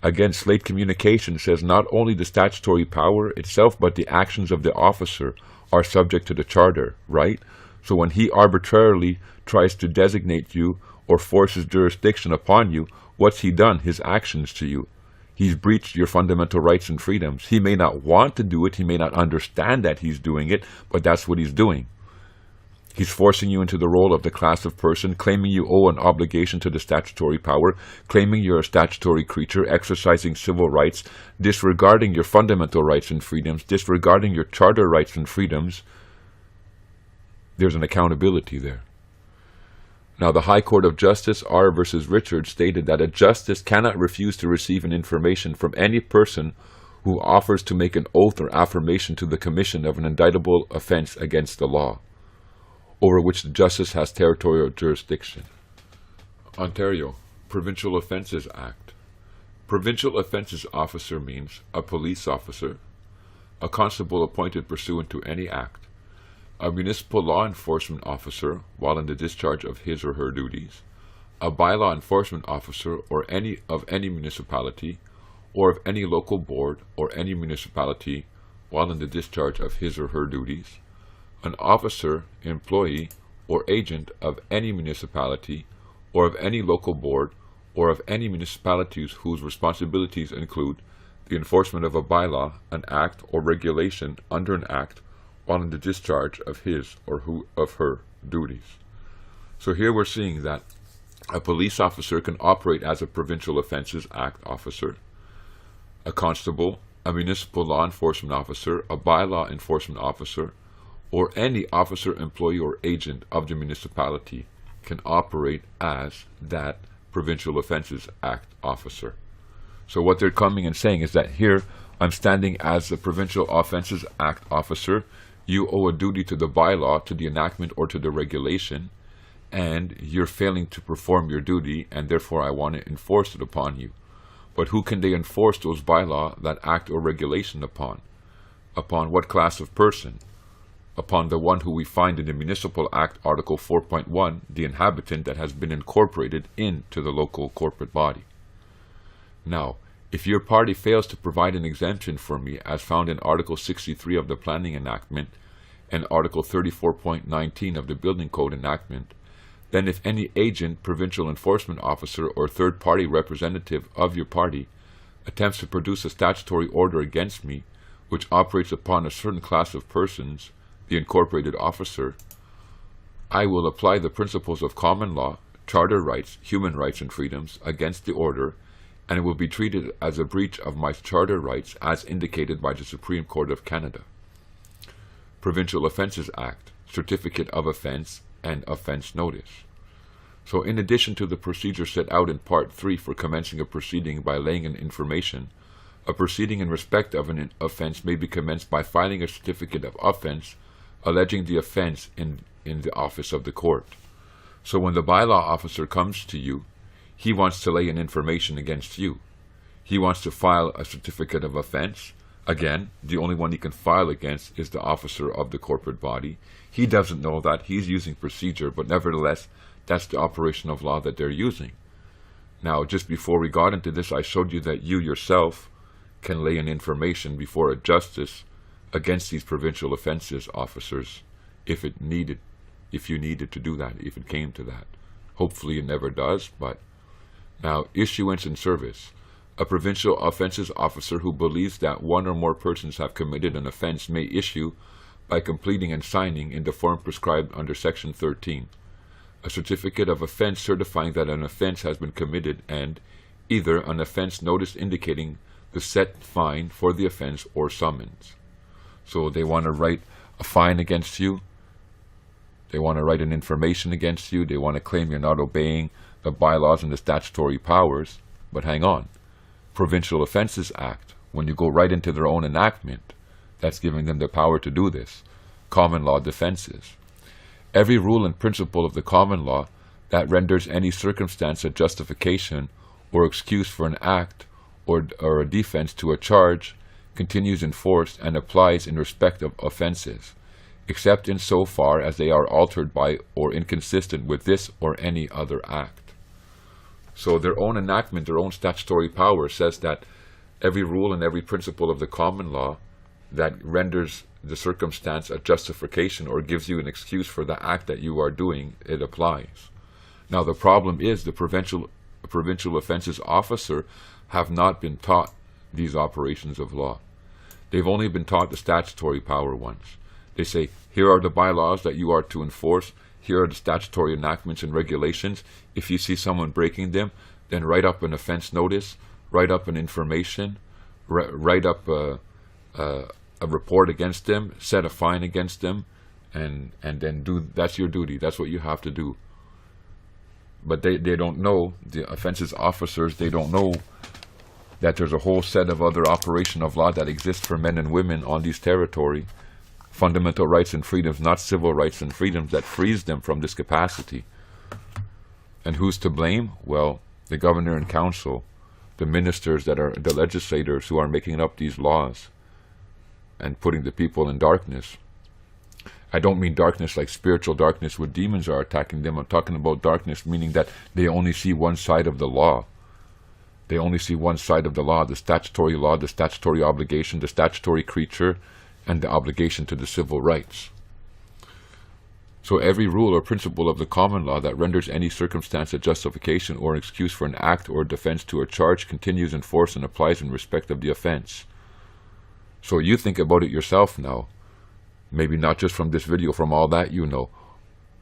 Again, Slate Communication says not only the statutory power itself, but the actions of the officer are subject to the charter, right? So when he arbitrarily tries to designate you or forces jurisdiction upon you, what's he done? His actions to you. He's breached your fundamental rights and freedoms. He may not want to do it. He may not understand that he's doing it, but that's what he's doing. He's forcing you into the role of the class of person, claiming you owe an obligation to the statutory power, claiming you're a statutory creature, exercising civil rights, disregarding your fundamental rights and freedoms, disregarding your charter rights and freedoms. There's an accountability there. Now, the High Court of Justice, R. versus Richard, stated that a justice cannot refuse to receive an information from any person who offers to make an oath or affirmation to the commission of an indictable offense against the law, over which the justice has territorial jurisdiction. Ontario, Provincial Offences Act. Provincial Offences Officer means a police officer, a constable appointed pursuant to any act, a municipal law enforcement officer while in the discharge of his or her duties, a bylaw enforcement officer or any municipality, or of any local board or any municipality while in the discharge of his or her duties, an officer, employee, or agent of any municipality or of any local board or of any municipalities whose responsibilities include the enforcement of a bylaw, an act, or regulation under an act while in the discharge of his or of her duties. So here we're seeing that a police officer can operate as a Provincial Offences Act officer, a constable, a municipal law enforcement officer, a bylaw enforcement officer, or any officer, employee, or agent of the municipality can operate as that Provincial Offences Act officer. So what they're coming and saying is that here I'm standing as the Provincial Offences Act officer. You owe a duty to the bylaw, to the enactment, or to the regulation, and you're failing to perform your duty, and therefore I want to enforce it upon you. But who can they enforce those bylaw, that act, or regulation upon? Upon what class of person? Upon the one who we find in the Municipal Act, Article 4.1, the inhabitant that has been incorporated into the local corporate body. Now, if your party fails to provide an exemption for me, as found in Article 63 of the Planning Enactment and Article 34.19 of the Building Code Enactment, then if any agent, provincial enforcement officer, or third-party representative of your party attempts to produce a statutory order against me, which operates upon a certain class of persons, the incorporated officer, I will apply the principles of common law, charter rights, human rights, and freedoms against the order, and it will be treated as a breach of my charter rights as indicated by the Supreme Court of Canada. Provincial Offences Act, Certificate of Offence, and Offence Notice. So in addition to the procedure set out in Part 3 for commencing a proceeding by laying an information, a proceeding in respect of an offence may be commenced by filing a certificate of offence alleging the offence in the office of the court. So when the bylaw officer comes to you, he wants to lay an information against you. He wants to file a certificate of offence. Again, the only one he can file against is the officer of the corporate body. He doesn't know that. He's using procedure, but nevertheless, That's the operation of law that they're using. Now, just before we got into this, I showed you that you yourself can lay an information before a justice against these provincial offences officers if you needed to do that, if it came to that. Hopefully it never does, but now, issuance and service. A provincial offences officer who believes that one or more persons have committed an offence may issue, by completing and signing in the form prescribed under Section 13, a certificate of offence certifying that an offence has been committed and either an offence notice indicating the set fine for the offence or summons. So they want to write a fine against you. They want to write an information against you. They want to claim you're not obeying the bylaws and the statutory powers. But hang on. Provincial Offences Act, when you go right into their own enactment, that's giving them the power to do this. Common law defenses. Every rule and principle of the common law that renders any circumstance a justification or excuse for an act or a defense to a charge continues in force and applies in respect of offences, except in so far as they are altered by or inconsistent with this or any other act. So their own enactment, their own statutory power says that every rule and every principle of the common law that renders the circumstance a justification or gives you an excuse for the act that you are doing, it applies. Now the problem is the provincial offences officer have not been taught these operations of law. They've only been taught the statutory power ones. They say, here are the bylaws that you are to enforce, here are the statutory enactments and regulations. If you see someone breaking them, then write up an offence notice, write up an information, write up a report against them, set a fine against them, and then that's your duty. That's what you have to do. But they don't know, the offences officers, they don't know that there's a whole set of other operation of law that exists for men and women on these territory. Fundamental rights and freedoms, not civil rights and freedoms, that frees them from this capacity. And who's to blame? Well, the governor and council, the ministers that are the legislators who are making up these laws and putting the people in darkness. I don't mean darkness like spiritual darkness where demons are attacking them. I'm talking about darkness meaning that they only see one side of the law. They only see one side of the law, the statutory obligation, the statutory creature, and the obligation to the civil rights. So every rule or principle of the common law that renders any circumstance a justification or an excuse for an act or defense to a charge continues in force and applies in respect of the offense. So you think about it yourself now. Maybe not just from this video, from all that you know.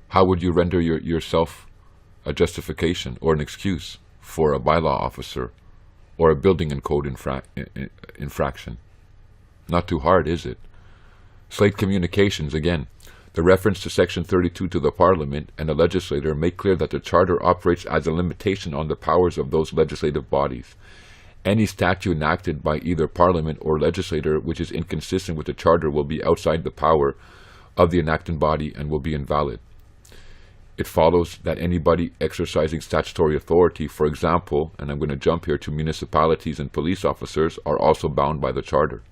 How would you render yourself a justification or an excuse for a bylaw officer or a building and code infraction? Not too hard, is it? Slate Communications, again. The reference to Section 32 to the Parliament and the legislator make clear that the Charter operates as a limitation on the powers of those legislative bodies. Any statute enacted by either Parliament or legislator which is inconsistent with the Charter will be outside the power of the enacting body and will be invalid. It follows that anybody exercising statutory authority, for example, and I'm going to jump here to municipalities and police officers, are also bound by the Charter.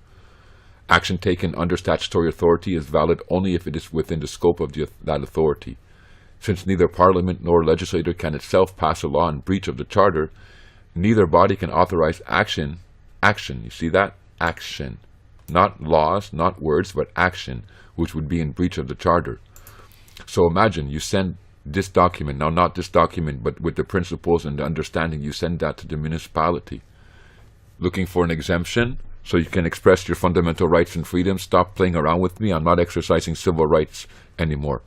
Action taken under statutory authority is valid only if it is within the scope of that authority. Since neither Parliament nor legislator can itself pass a law in breach of the Charter, neither body can authorize action, you see that? Action. Not laws, not words, but action, which would be in breach of the Charter. So imagine you send this document, now not this document, but with the principles and the understanding, you send that to the municipality. Looking for an exemption so you can express your fundamental rights and freedoms. Stop playing around with me. I'm not exercising civil rights anymore.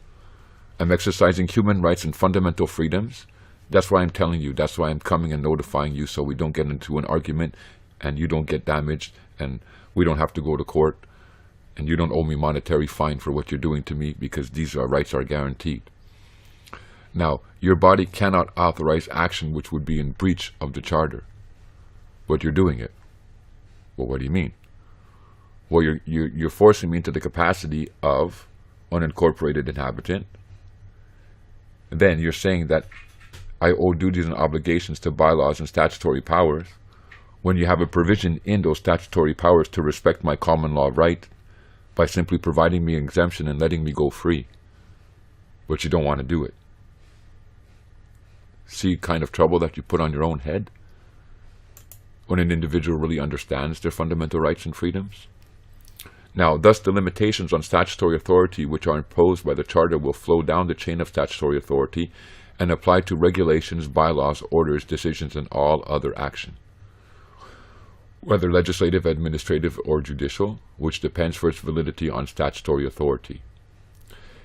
I'm exercising human rights and fundamental freedoms. That's why I'm telling you. That's why I'm coming and notifying you so we don't get into an argument and you don't get damaged and we don't have to go to court and you don't owe me monetary fine for what you're doing to me because these rights are guaranteed. Now, your body cannot authorize action which would be in breach of the Charter, but you're doing it. Well, what do you mean? Well, you're forcing me into the capacity of unincorporated inhabitant. And then you're saying that I owe duties and obligations to bylaws and statutory powers when you have a provision in those statutory powers to respect my common law right by simply providing me an exemption and letting me go free. But you don't want to do it. See kind of trouble that you put on your own head when an individual really understands their fundamental rights and freedoms? Now, thus the limitations on statutory authority which are imposed by the Charter will flow down the chain of statutory authority and apply to regulations, bylaws, orders, decisions, and all other action, whether legislative, administrative, or judicial, which depends for its validity on statutory authority.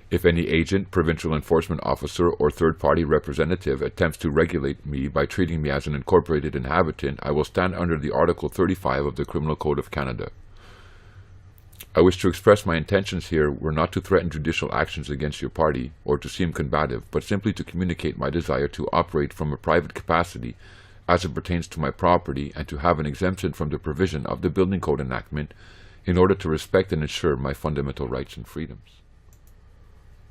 If any agent, provincial enforcement officer, or third-party representative attempts to regulate me by treating me as an incorporated inhabitant, I will stand under the Article 35 of the Criminal Code of Canada. I wish to express my intentions here were not to threaten judicial actions against your party, or to seem combative, but simply to communicate my desire to operate from a private capacity as it pertains to my property, and to have an exemption from the provision of the Building Code enactment in order to respect and ensure my fundamental rights and freedoms.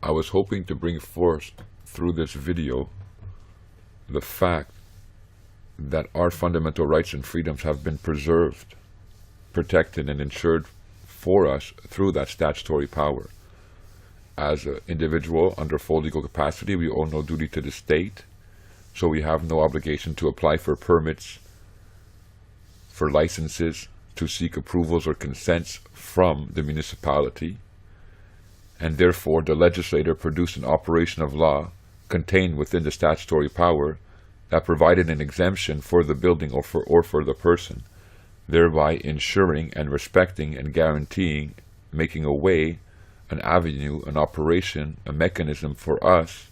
I was hoping to bring forth through this video the fact that our fundamental rights and freedoms have been preserved, protected, and ensured for us through that statutory power. As an individual under full legal capacity, we owe no duty to the state, so we have no obligation to apply for permits, for licenses, to seek approvals or consents from the municipality. And therefore the legislator produced an operation of law contained within the statutory power that provided an exemption for the building or for the person, thereby ensuring and respecting and guaranteeing, making a way, an avenue, an operation, a mechanism for us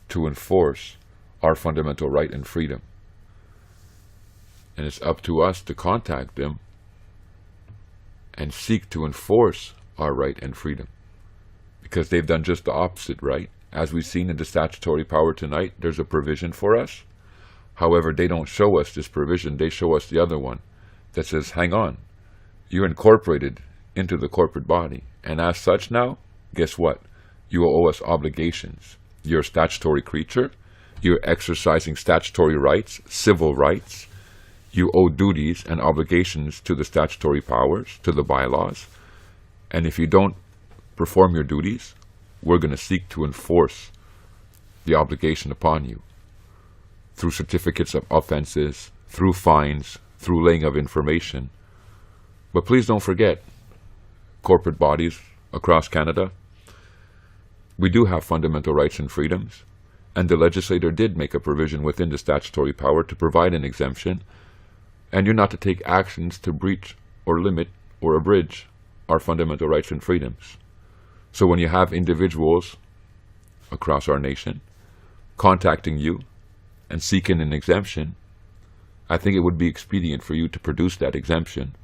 to enforce our fundamental right and freedom. And it's up to us to contact them and seek to enforce our right and freedom. Because they've done just the opposite, right? As we've seen in the statutory power tonight, there's a provision for us. However, they don't show us this provision. They show us the other one that says, hang on, you're incorporated into the corporate body. And as such now, guess what? You owe us obligations. You're a statutory creature. You're exercising statutory rights, civil rights. You owe duties and obligations to the statutory powers, to the bylaws. And if you don't perform your duties, we're going to seek to enforce the obligation upon you through certificates of offenses, through fines, through laying of information. But please don't forget, corporate bodies across Canada, we do have fundamental rights and freedoms, and the legislator did make a provision within the statutory power to provide an exemption, and you're not to take actions to breach or limit or abridge our fundamental rights and freedoms. So when you have individuals across our nation contacting you and seeking an exemption, I think it would be expedient for you to produce that exemption